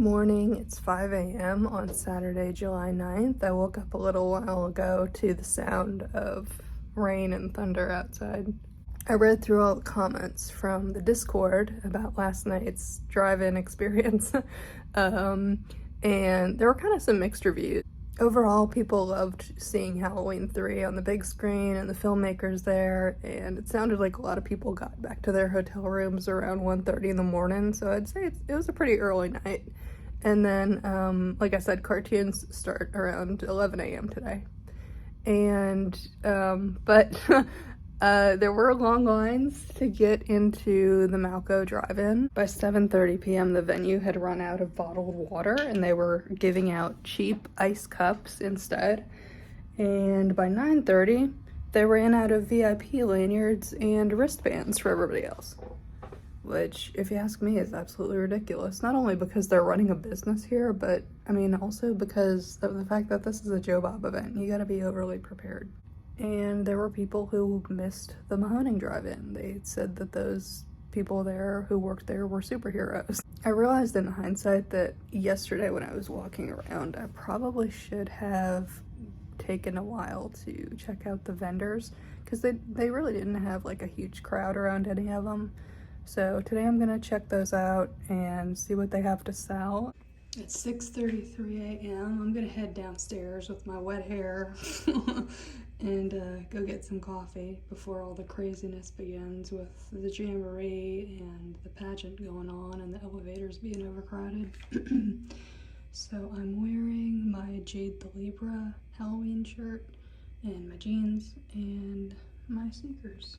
Morning, it's 5 a.m. on Saturday, July 9th. I woke up a little while ago to the sound of rain and thunder outside. I read through all the comments from the Discord about last night's drive-in experience, and there were kind of some mixed reviews. Overall, people loved seeing Halloween 3 on the big screen and the filmmakers there, and it sounded like a lot of people got back to their hotel rooms around 1:30 in the morning, so I'd say it was a pretty early night. And then, like I said, cartoons start around 11 a.m. today. And, but there were long lines to get into the Malco Drive-In. By 7:30 p.m. the venue had run out of bottled water and they were giving out cheap ice cups instead. And by 9:30 they ran out of VIP lanyards and wristbands for everybody else. Which, if you ask me, is absolutely ridiculous. Not only because they're running a business here, but I mean also because of the fact that this is a Joe Bob event. You gotta be overly prepared. And there were people who missed the Mahoning Drive-In. They said that those people there who worked there were superheroes. I realized in hindsight that yesterday when I was walking around, I probably should have taken a while to check out the vendors because they really didn't have like a huge crowd around any of them. So today I'm gonna check those out and see what they have to sell. It's 6:33 a.m. I'm gonna head downstairs with my wet hair and go get some coffee before all the craziness begins with the jamboree and the pageant going on and the elevators being overcrowded. So I'm wearing my Jade the Libra Halloween shirt and my jeans and my sneakers.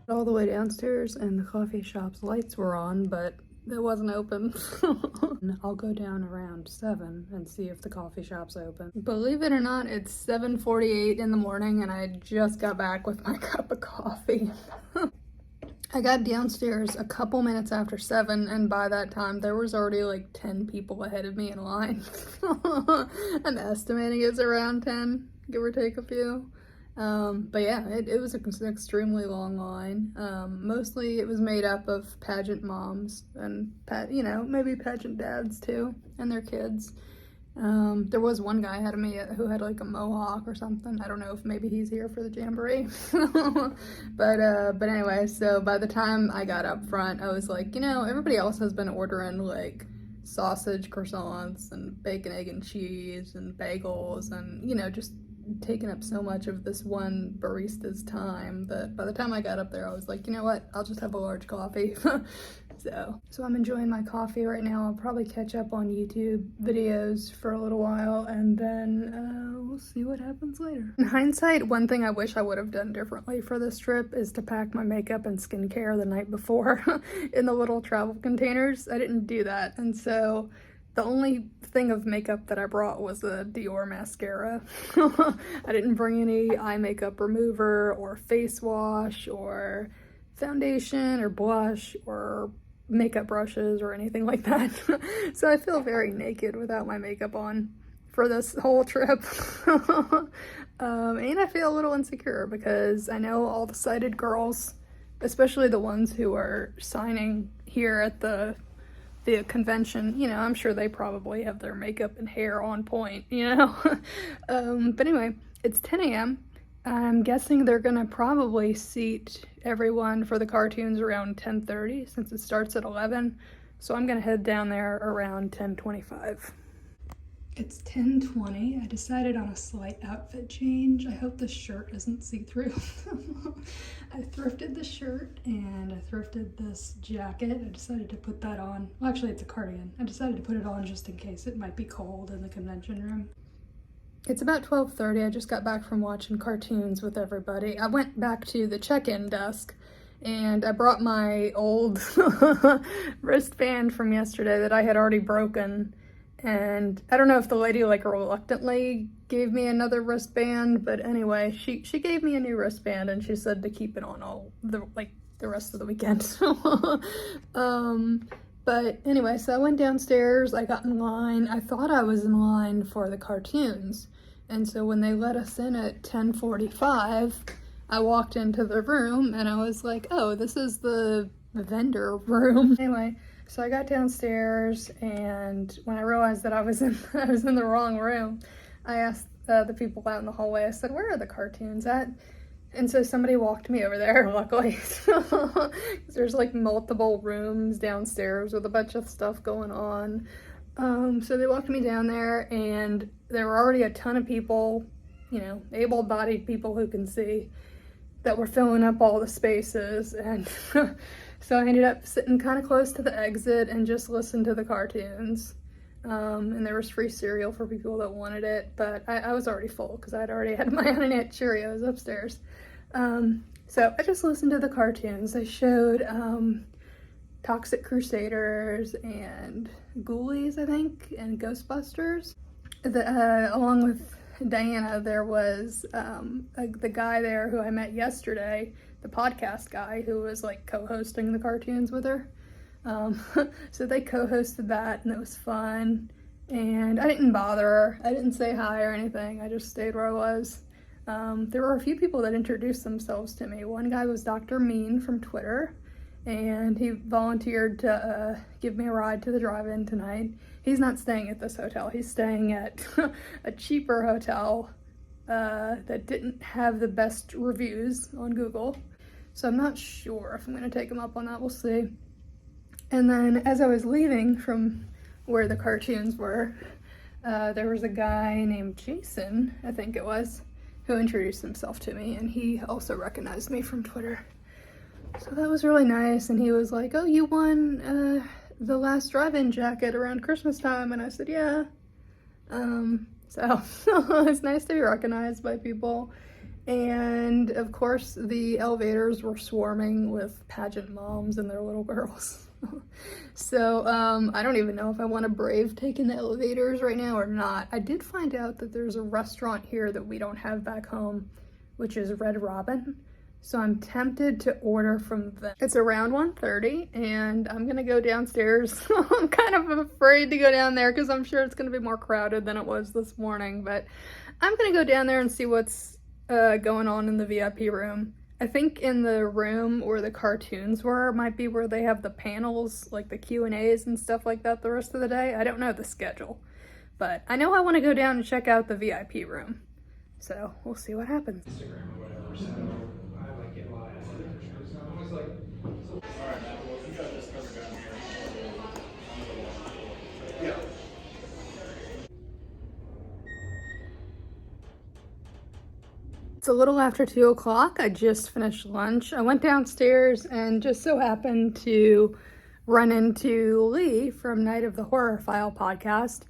All the way downstairs and the coffee shop's lights were on, but it wasn't open. I'll go down around 7 and see if the coffee shop's open. Believe it or not, it's 7:48 in the morning and I just got back with my cup of coffee. I got downstairs a couple minutes after 7 and by that time there was already like 10 people ahead of me in line. I'm estimating it's around 10, give or take a few. But yeah, it was an extremely long line. Mostly it was made up of pageant moms and, maybe pageant dads too, and their kids. There was one guy ahead of me who had like a mohawk or something. I don't know if maybe he's here for the jamboree. But anyway, so by the time I got up front, I was like, everybody else has been ordering like sausage croissants and bacon, egg, and cheese and bagels and, just taken up so much of this one barista's time that by the time I got up there I was like, you know what, I'll just have a large coffee. So I'm enjoying my coffee right now. I'll probably catch up on YouTube videos for a little while and then we'll see what happens later. In hindsight, one thing I wish I would have done differently for this trip is to pack my makeup and skincare the night before in the little travel containers. I didn't do that, and so the only thing of makeup that I brought was a Dior mascara. I didn't bring any eye makeup remover or face wash or foundation or blush or makeup brushes or anything like that. So I feel very naked without my makeup on for this whole trip. And I feel a little insecure because I know all the sighted girls, especially the ones who are signing here at the convention, I'm sure they probably have their makeup and hair on point, But anyway, it's 10 a.m. I'm guessing they're gonna probably seat everyone for the cartoons around 10:30 since it starts at 11. So I'm gonna head down there around 10:25. It's 10:20. I decided on a slight outfit change. I hope this shirt isn't see-through. I thrifted the shirt and I thrifted this jacket. I decided to put that on. Well, actually it's a cardigan. I decided to put it on just in case it might be cold in the convention room. It's about 12:30. I just got back from watching cartoons with everybody. I went back to the check-in desk and I brought my old wristband from yesterday that I had already broken. And I don't know if the lady like reluctantly gave me another wristband, but anyway, she gave me a new wristband and she said to keep it on all the rest of the weekend. But anyway, so I went downstairs, I got in line. I thought I was in line for the cartoons. And so when they let us in at 10:45, I walked into the room and I was like, oh, this is the vendor room. Anyway, so I got downstairs, and when I realized that I was in the wrong room, I asked the people out in the hallway, I said, where are the cartoons at? And so somebody walked me over there, luckily. There's like multiple rooms downstairs with a bunch of stuff going on. So they walked me down there, and there were already a ton of people, you know, able-bodied people who can see, that were filling up all the spaces. And so I ended up sitting kind of close to the exit and just listened to the cartoons. And there was free cereal for people that wanted it, but I was already full because I'd already had my Honey Cheerios upstairs. So I just listened to the cartoons. They showed Toxic Crusaders and Ghoulies, I think, and Ghostbusters. Along with Diana, there was the guy there who I met yesterday, the podcast guy who was like co-hosting the cartoons with her. So they co-hosted that, and it was fun. And I didn't bother her. I didn't say hi or anything. I just stayed where I was. There were a few people that introduced themselves to me. One guy was Dr. Mean from Twitter, and he volunteered to give me a ride to the drive-in tonight. He's not staying at this hotel. He's staying at a cheaper hotel that didn't have the best reviews on Google. So I'm not sure if I'm going to take him up on that. We'll see. And then as I was leaving from where the cartoons were, there was a guy named Jason, I think it was, who introduced himself to me, and he also recognized me from Twitter. So that was really nice, and he was like, oh, you won the last drive-in jacket around Christmas time, and I said, yeah. So it's nice to be recognized by people. And of course, the elevators were swarming with pageant moms and their little girls. So I don't even know if I want to brave taking the elevators right now or not. I did find out that there's a restaurant here that we don't have back home, which is Red Robin. So I'm tempted to order from them. It's around 1:30, and I'm gonna go downstairs. I'm kind of afraid to go down there because I'm sure it's gonna be more crowded than it was this morning, but I'm gonna go down there and see what's going on in the VIP room. I think in the room where the cartoons were might be where they have the panels, like the Q&As and stuff like that the rest of the day. I don't know the schedule, but I know I want to go down and check out the VIP room. So we'll see what happens. Instagram or whatever, so I like get live. Almost like, all right, Matt, well, if you got this covered down here, yeah. It's a little after 2 o'clock. I just finished lunch. I went downstairs and just so happened to run into Lee from Night of the Horror File podcast.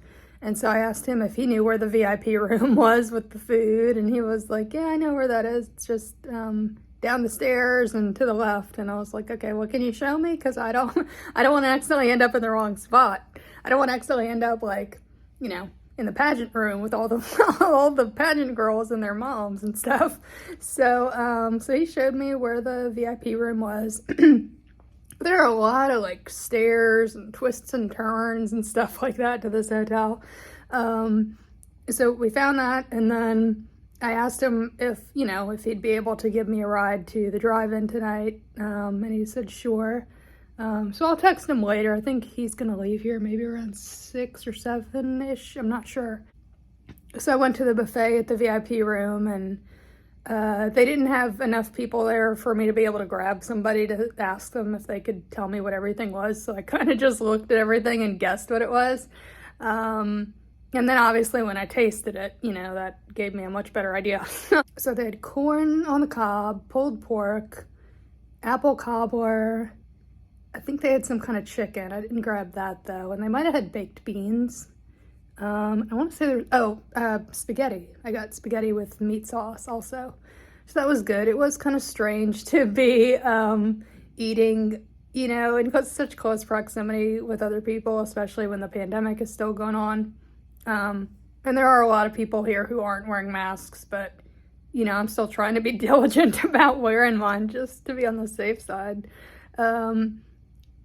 And so I asked him if he knew where the VIP room was with the food. And he was like, yeah, I know where that is. It's just down the stairs and to the left. And I was like, okay, well, can you show me? Because I don't want to accidentally end up in the wrong spot. I don't want to accidentally end up like, you know, in the pageant room with all the pageant girls and their moms and stuff. So so he showed me where the VIP room was. There are a lot of like stairs and twists and turns and stuff like that to this hotel. So we found that, and then I asked him if he'd be able to give me a ride to the drive-in tonight, and he said sure. So I'll text him later. I think he's gonna leave here maybe around 6 or 7-ish. I'm not sure. So I went to the buffet at the VIP room, and they didn't have enough people there for me to be able to grab somebody to ask them if they could tell me what everything was. So I kind of just looked at everything and guessed what it was. And then obviously when I tasted it, that gave me a much better idea. So they had corn on the cob, pulled pork, apple cobbler. I think they had some kind of chicken. I didn't grab that though. And they might have had baked beans. I want to say spaghetti. I got spaghetti with meat sauce also. So that was good. It was kind of strange to be eating, in such close proximity with other people, especially when the pandemic is still going on. And there are a lot of people here who aren't wearing masks, but, I'm still trying to be diligent about wearing one just to be on the safe side.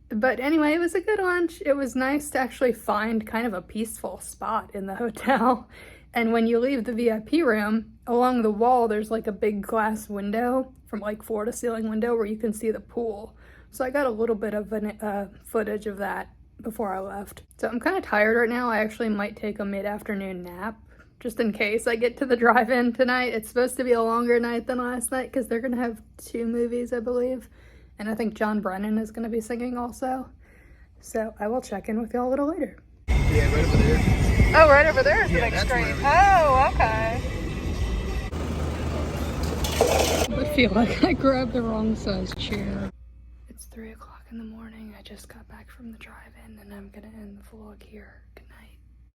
But anyway, it was a good lunch. It was nice to actually find kind of a peaceful spot in the hotel. And when you leave the VIP room, along the wall, there's like a big glass window from like floor to ceiling window where you can see the pool. So I got a little bit of footage of that before I left. So I'm kind of tired right now. I actually might take a mid-afternoon nap just in case I get to the drive-in tonight. It's supposed to be a longer night than last night because they're gonna have 2 movies, I believe. And I think John Brennan is gonna be singing also. So I will check in with y'all a little later. Yeah, right over there. Oh, right over there is the Yeah, big that's screen. where we- Oh, okay. I feel like I grabbed the wrong size chair. It's 3 o'clock in the morning. I just got back from the drive-in and I'm gonna end the vlog here. Good night.